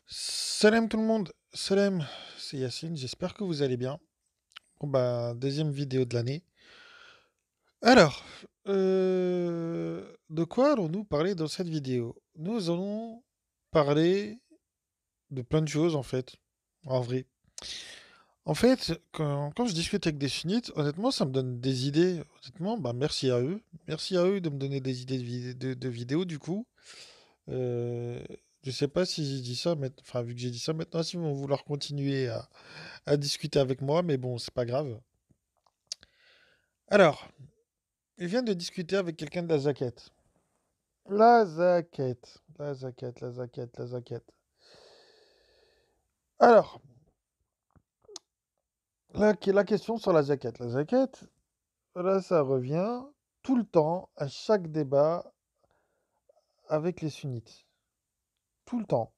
Salam tout le monde, salam, c'est Yacine, j'espère que vous allez bien. Bon bah, deuxième vidéo de l'année. Alors, de quoi allons-nous parler dans cette vidéo? Nous allons parler de plein de choses en fait, en vrai. En fait, quand je discute avec des sunnites, honnêtement, ça me donne des idées. Honnêtement, bah merci à eux. Merci à eux de me donner des idées de vidéos du coup. Euh, je sais pas si j'ai dit ça, enfin vu que j'ai dit ça maintenant, s'ils vont vouloir continuer à discuter avec moi, mais bon, c'est pas grave. Alors, je viens de discuter avec quelqu'un de la Zaquette. La Zaquette, la Zaquette, la Zaquette, la Zaquette. Alors, la question sur la Zaquette. La Zaquette, là, ça revient tout le temps, à chaque débat avec les sunnites. Tout le temps.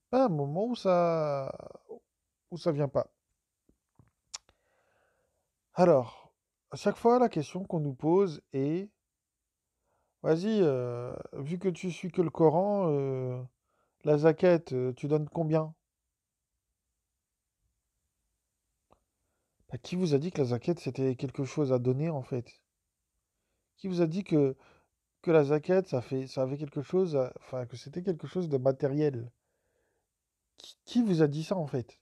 Pas un moment où ça vient pas. Alors, à chaque fois, la question qu'on nous pose est, vas-y, vu que tu suis que le Coran, la zaquette, tu donnes combien? Bah, qui vous a dit que la zaquette, c'était quelque chose à donner, en fait? Qui vous a dit que la zaquette, ça avait quelque chose, enfin, que c'était quelque chose de matériel? Qui vous a dit ça, en fait?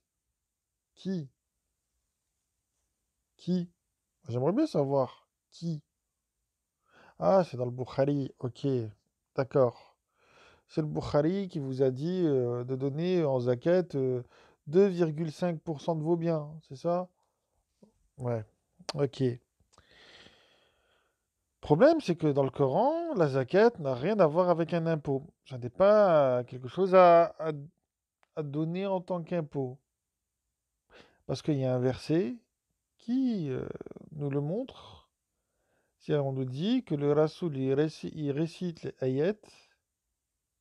Qui? Qui? J'aimerais bien savoir. Qui? Ah, c'est dans le Bukhari. Ok, d'accord. C'est le Bukhari qui vous a dit de donner en zaquette 2,5% de vos biens, c'est ça? Ouais, ok. Problème, c'est que dans le Coran, la zakat n'a rien à voir avec un impôt. Ça n'est pas quelque chose à donner en tant qu'impôt. Parce qu'il y a un verset qui nous le montre. C'est on nous dit que le Rasoul il récite les ayats,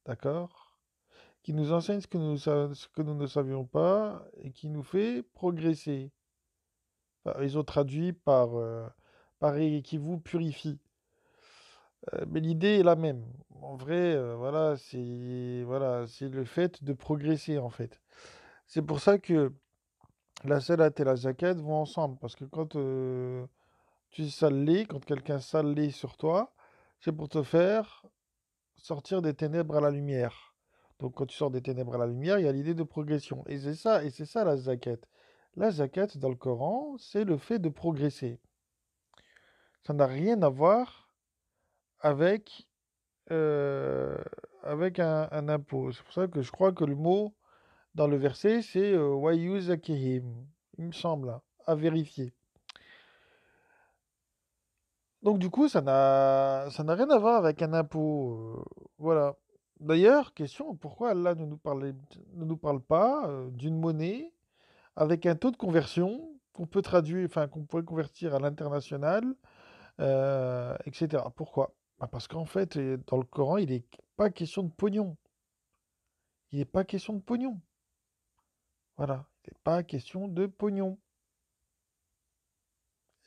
d'accord, qui nous enseigne ce que nous ne savions pas et qui nous fait progresser. Enfin, ils ont traduit par et qui vous purifie. Mais l'idée est la même. En vrai, voilà, c'est le fait de progresser en fait. C'est pour ça que la salade et la zakat vont ensemble. Parce que quand tu sales, quand quelqu'un sale sur toi, c'est pour te faire sortir des ténèbres à la lumière. Donc quand tu sors des ténèbres à la lumière, il y a l'idée de progression. Et c'est ça la zakat. La zakat dans le Coran, c'est le fait de progresser. Ça n'a rien à voir avec euh, avec un impôt. C'est pour ça que je crois que le mot dans le verset, c'est Wayu Zakihim, il me semble, hein, à vérifier. Donc du coup, ça n'a rien à voir avec un impôt. Voilà. D'ailleurs, question, pourquoi Allah ne nous parle pas d'une monnaie avec un taux de conversion qu'on peut traduire, enfin qu'on pourrait convertir à l'international, etc. Pourquoi? Bah, parce qu'en fait, dans le Coran, il n'est pas question de pognon. Il n'est pas question de pognon. Voilà, il n'est pas question de pognon.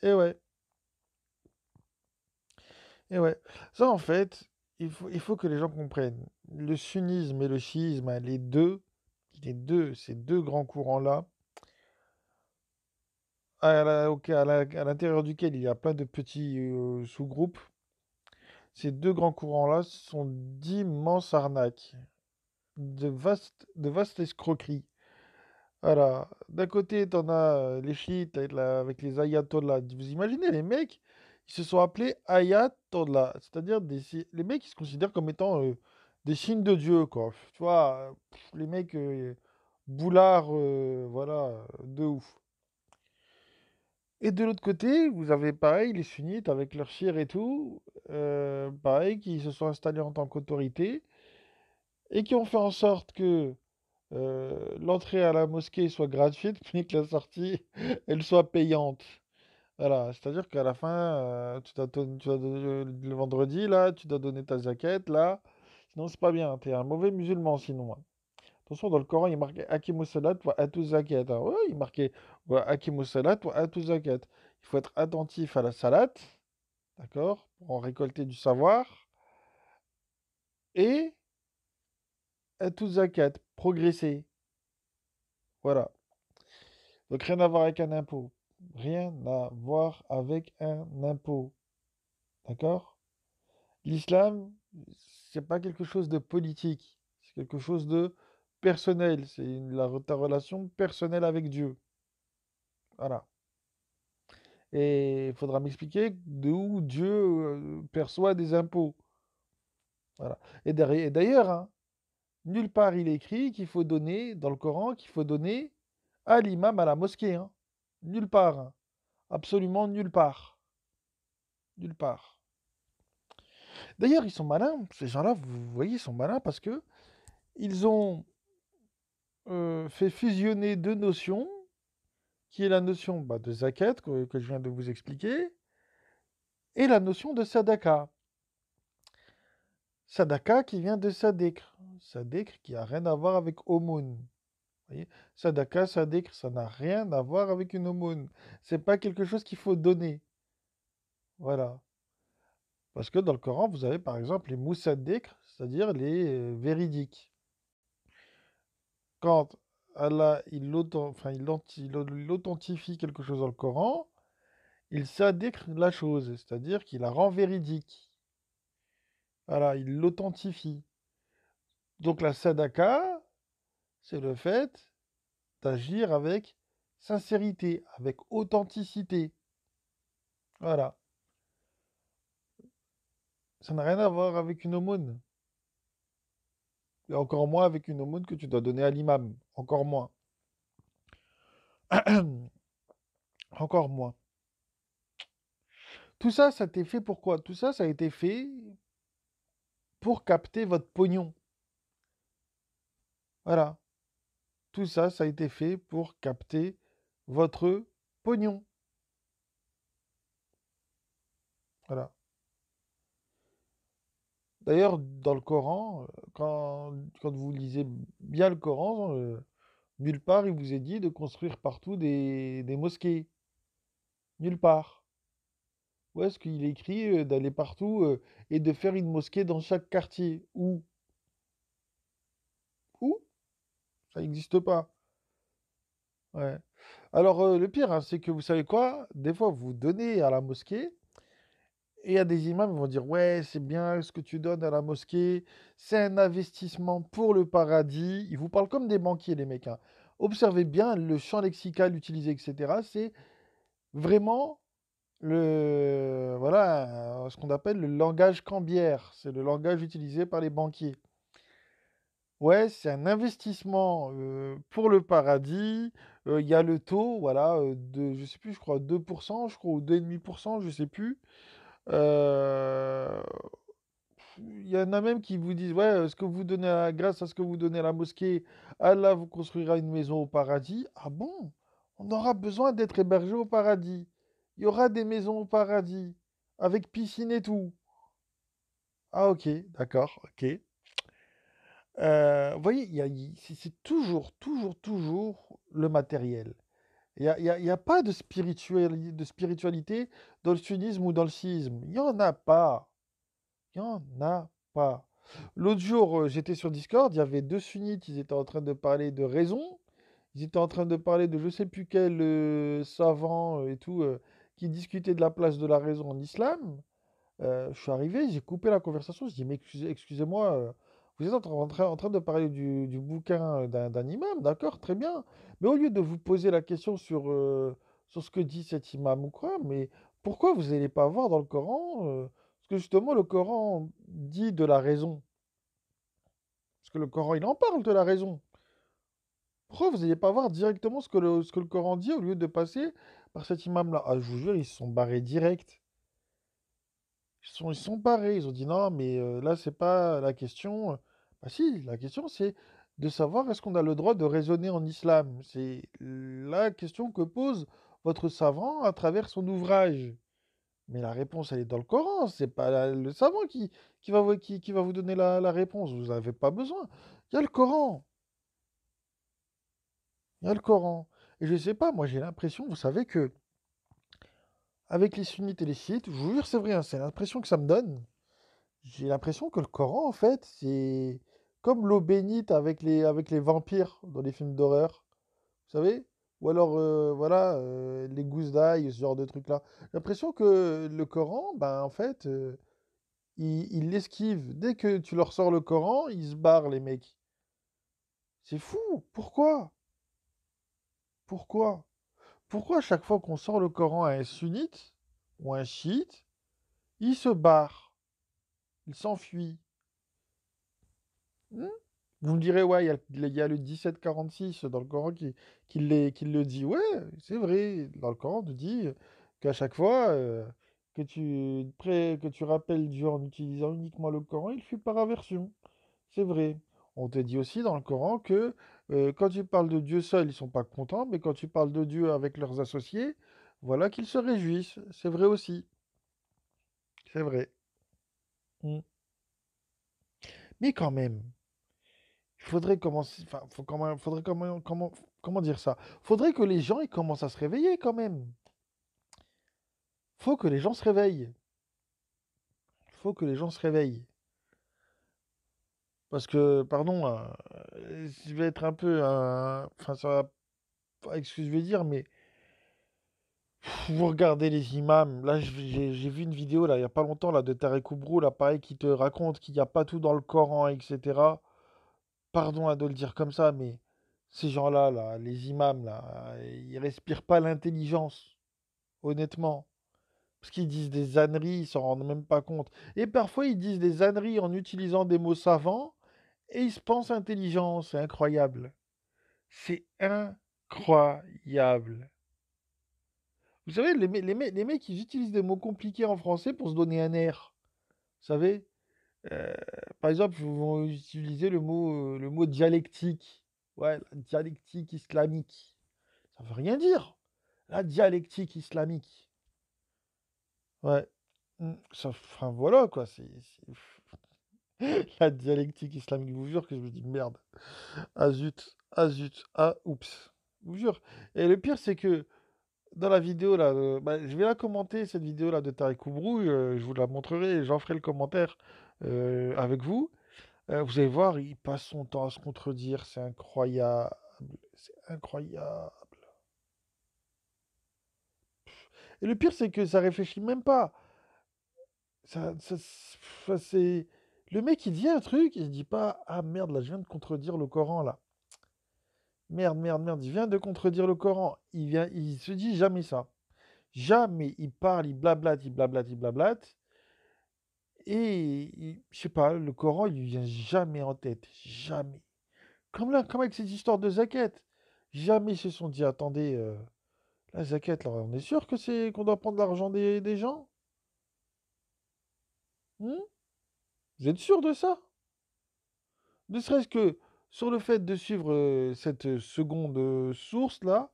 Et ouais, et ouais. Ça, en fait, il faut que les gens comprennent. Le sunnisme et le chiisme, hein, ces deux grands courants-là, à l'intérieur duquel il y a plein de petits sous-groupes, ces deux grands courants-là sont d'immenses arnaques, de vastes escroqueries. Voilà. D'un côté, t'en as les chiites avec les ayatollahs. Vous imaginez, les mecs, ils se sont appelés ayatollahs. C'est-à-dire, les mecs, ils se considèrent comme étant des signes de Dieu, quoi. Tu vois, les mecs boulards, voilà, de ouf. Et de l'autre côté, vous avez pareil, les sunnites avec leurs chiites et tout, pareil, qui se sont installés en tant qu'autorité et qui ont fait en sorte que l'entrée à la mosquée soit gratuite, mais que la sortie, elle soit payante. Voilà, c'est-à-dire qu'à la fin, tu dois le vendredi, là, tu dois donner ta zaquette, là. Sinon, c'est pas bien. T'es un mauvais musulman, sinon, hein. Attention, dans le Coran, il marquait Aqimus salat wa atu zakat, hein. Ouais, il marquait wa Aqimus salat wa atu zakat. Il faut être attentif à la salat, d'accord, pour en récolter du savoir, et toute zakat, progresser. Voilà. Donc rien à voir avec un impôt. Rien à voir avec un impôt. D'accord? L'islam, c'est pas quelque chose de politique. C'est quelque chose de personnel. C'est ta relation personnelle avec Dieu. Voilà. Et il faudra m'expliquer d'où Dieu perçoit des impôts. Voilà. Et d'ailleurs, hein, nulle part il est écrit qu'il faut donner, dans le Coran, qu'il faut donner à l'imam à la mosquée. Hein. Nulle part. Hein. Absolument nulle part. Nulle part. D'ailleurs, ils sont malins. Ces gens-là, vous voyez, ils sont malins parce que ils ont fait fusionner deux notions, qui est la notion de zakat que je viens de vous expliquer, et la notion de sadaka. Sadaka qui vient de sadekr. Sadekr qui a rien à voir avec aumône. Vous voyez? Sadaka, sadekr, ça n'a rien à voir avec une aumône. C'est pas quelque chose qu'il faut donner. Voilà. Parce que dans le Coran, vous avez par exemple les moussadekr, c'est-à-dire les véridiques. Quand Allah il authentifie quelque chose dans le Coran, il sadekr la chose, c'est-à-dire qu'il la rend véridique. Voilà, il l'authentifie. Donc la sadaka, c'est le fait d'agir avec sincérité, avec authenticité. Voilà. Ça n'a rien à voir avec une aumône. Et encore moins avec une aumône que tu dois donner à l'imam. Encore moins. Encore moins. Tout ça, ça a été fait pourquoi? Tout ça, ça a été fait pour capter votre pognon. Voilà. Tout ça, ça a été fait pour capter votre pognon. Voilà. D'ailleurs, dans le Coran, quand vous lisez bien le Coran, nulle part il vous est dit de construire partout des mosquées. Nulle part. Où est-ce qu'il est écrit d'aller partout et de faire une mosquée dans chaque quartier? Où? Où? Ça n'existe pas. Ouais. Alors, le pire, hein, c'est que vous savez quoi? Des fois, vous donnez à la mosquée et il y a des imams qui vont dire, ouais, c'est bien ce que tu donnes à la mosquée, c'est un investissement pour le paradis. Ils vous parlent comme des banquiers, les mecs. Hein. Observez bien le champ lexical utilisé, etc. C'est vraiment voilà, ce qu'on appelle le langage cambiaire. C'est le langage utilisé par les banquiers. Ouais, c'est un investissement pour le paradis. Il y a le taux, voilà, de, je sais plus, je crois 2%, je crois, ou 2,5%, je sais plus. Euh, Il y en a même qui vous disent, ouais, ce que vous donnez grâce à ce que vous donnez à la mosquée, Allah vous construira une maison au paradis. Ah bon? On aura besoin d'être hébergé au paradis. Il y aura des maisons au paradis, avec piscine et tout. Ah ok, d'accord, ok. Vous voyez, c'est toujours, toujours, toujours le matériel. Il y a pas de spiritualité dans le sunnisme ou dans le chiisme. Il n'y en a pas. Il n'y en a pas. L'autre jour, j'étais sur Discord, il y avait deux sunnites, ils étaient en train de parler de raison. Ils étaient en train de parler de je sais plus quel savant et tout, qui discutait de la place de la raison en islam. Je suis arrivé, j'ai coupé la conversation, je dis, mais excusez-moi, vous êtes en train de parler du bouquin d'un imam, d'accord, très bien. Mais au lieu de vous poser la question sur ce que dit cet imam ou quoi, mais pourquoi vous n'allez pas voir dans le Coran, parce que justement le Coran dit de la raison, parce que le Coran il en parle de la raison. Pourquoi vous n'allez pas voir directement ce que le Coran dit au lieu de passer par cet imam-là? Ah, je vous jure, ils se sont barrés direct. Ils sont barrés, ils ont dit non, mais là, c'est pas la question. Bah si, la question, c'est de savoir est-ce qu'on a le droit de raisonner en islam. C'est la question que pose votre savant à travers son ouvrage. Mais la réponse, elle est dans le Coran. C'est pas le savant qui va vous donner la réponse. Vous n'avez pas besoin. Il y a le Coran. Il y a le Coran. Et je sais pas, moi, j'ai l'impression, vous savez que avec les sunnites et les chiites, je vous jure, c'est vrai, hein, c'est l'impression que ça me donne. J'ai l'impression que le Coran, en fait, c'est comme l'eau bénite avec les vampires dans les films d'horreur, vous savez? Ou alors, voilà, les gousses d'ail, ce genre de trucs-là. J'ai l'impression que le Coran, ben, en fait, ils l'esquivent. Dès que tu leur sors le Coran, ils se barrent, les mecs. C'est fou! Pourquoi? Pourquoi? Pourquoi à chaque fois qu'on sort le Coran à un sunnite ou un chiite, il se barre, il s'enfuit? Hmm. Vous me direz, ouais, il y a le 1746 dans le Coran qui le dit. Ouais, c'est vrai. Dans le Coran, on te dit qu'à chaque fois que tu rappelles Dieu en utilisant uniquement le Coran, il fuit par aversion. C'est vrai. On te dit aussi dans le Coran que quand tu parles de Dieu seul, ils sont pas contents, mais quand tu parles de Dieu avec leurs associés, voilà qu'ils se réjouissent. C'est vrai aussi. C'est vrai. Hmm. Mais quand même. Il faudrait commencer, enfin, faudrait comment dire ça? Faudrait que les gens ils commencent à se réveiller quand même. Faut que les gens se réveillent. Faut que les gens se réveillent. Parce que, pardon, je vais être un peu, enfin, ça va pas avec ce que je vais dire, mais vous regardez les imams. Là, j'ai vu une vidéo là, il y a pas longtemps là de Tarek Oubrou, là, pareil, qui te raconte qu'il n'y a pas tout dans le Coran, etc. Pardon de le dire comme ça, mais ces gens-là, là, les imams, là, ils respirent pas l'intelligence. Honnêtement. Parce qu'ils disent des âneries, ils s'en rendent même pas compte. Et parfois, ils disent des âneries en utilisant des mots savants et ils se pensent intelligents. C'est incroyable. C'est incroyable. Vous savez, les mecs, ils utilisent des mots compliqués en français pour se donner un air. Vous savez, Euh, par exemple, ils vont utiliser le mot dialectique. Ouais, la dialectique islamique. Ça veut rien dire. La dialectique islamique. Ouais. Ça, enfin, voilà, quoi. La dialectique islamique. Je vous jure que je me dis merde. Ah zut. Ah zut. Ah oups. Je vous jure. Et le pire, c'est que dans la vidéo, là, bah, je vais la commenter, cette vidéo-là de Tariq Oubrou. Je vous la montrerai et j'en ferai le commentaire avec vous. Vous allez voir, il passe son temps à se contredire. C'est incroyable. C'est incroyable. Et le pire, c'est que ça réfléchit même pas. C'est... Le mec, il dit un truc, il se dit pas, ah merde, là, je viens de contredire le Coran, là. Merde, merde, merde, il vient de contredire le Coran. Il se dit jamais ça. Jamais. Il parle, il blablate, il blablate, il blablate. Et, je sais pas, le Coran, il lui vient jamais en tête. Jamais. Comme là, comme avec cette histoire de zaquette. Jamais ils se sont dit, attendez, la zaquette, là, on est sûr que c'est qu'on doit prendre l'argent des gens? Hmm. Vous êtes sûr de ça? Ne serait-ce que sur le fait de suivre cette seconde source-là,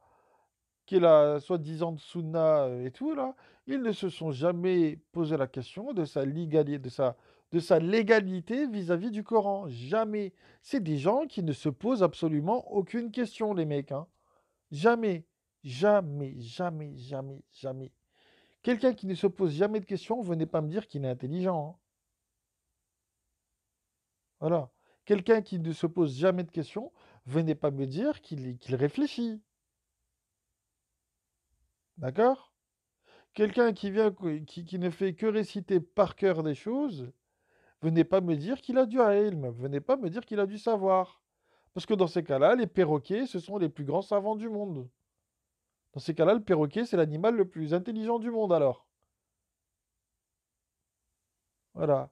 qui est la soi-disant Sunna et tout, là, ils ne se sont jamais posé la question de sa légalité, de sa légalité vis-à-vis du Coran. Jamais. C'est des gens qui ne se posent absolument aucune question, les mecs, hein. Jamais. Jamais, jamais, jamais, jamais. Quelqu'un qui ne se pose jamais de questions, venez pas me dire qu'il est intelligent, hein. Voilà. Quelqu'un qui ne se pose jamais de questions, venez pas me dire qu'il réfléchit. D'accord? Quelqu'un qui vient, qui ne fait que réciter par cœur des choses, venez pas me dire qu'il a du ilm. Venez pas me dire qu'il a du savoir. Parce que dans ces cas-là, les perroquets, ce sont les plus grands savants du monde. Dans ces cas-là, le perroquet, c'est l'animal le plus intelligent du monde alors. Voilà.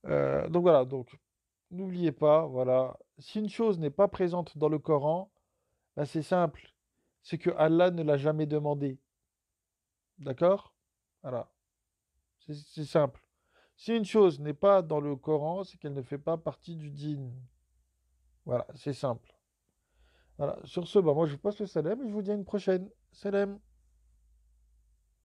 Donc voilà, donc n'oubliez pas, voilà, si une chose n'est pas présente dans le Coran, ben c'est simple, c'est que Allah ne l'a jamais demandé. D'accord? Voilà. C'est simple. Si une chose n'est pas dans le Coran, c'est qu'elle ne fait pas partie du dîn. Voilà, c'est simple. Voilà. Sur ce, bah moi je vous passe le salam et je vous dis à une prochaine. Salam.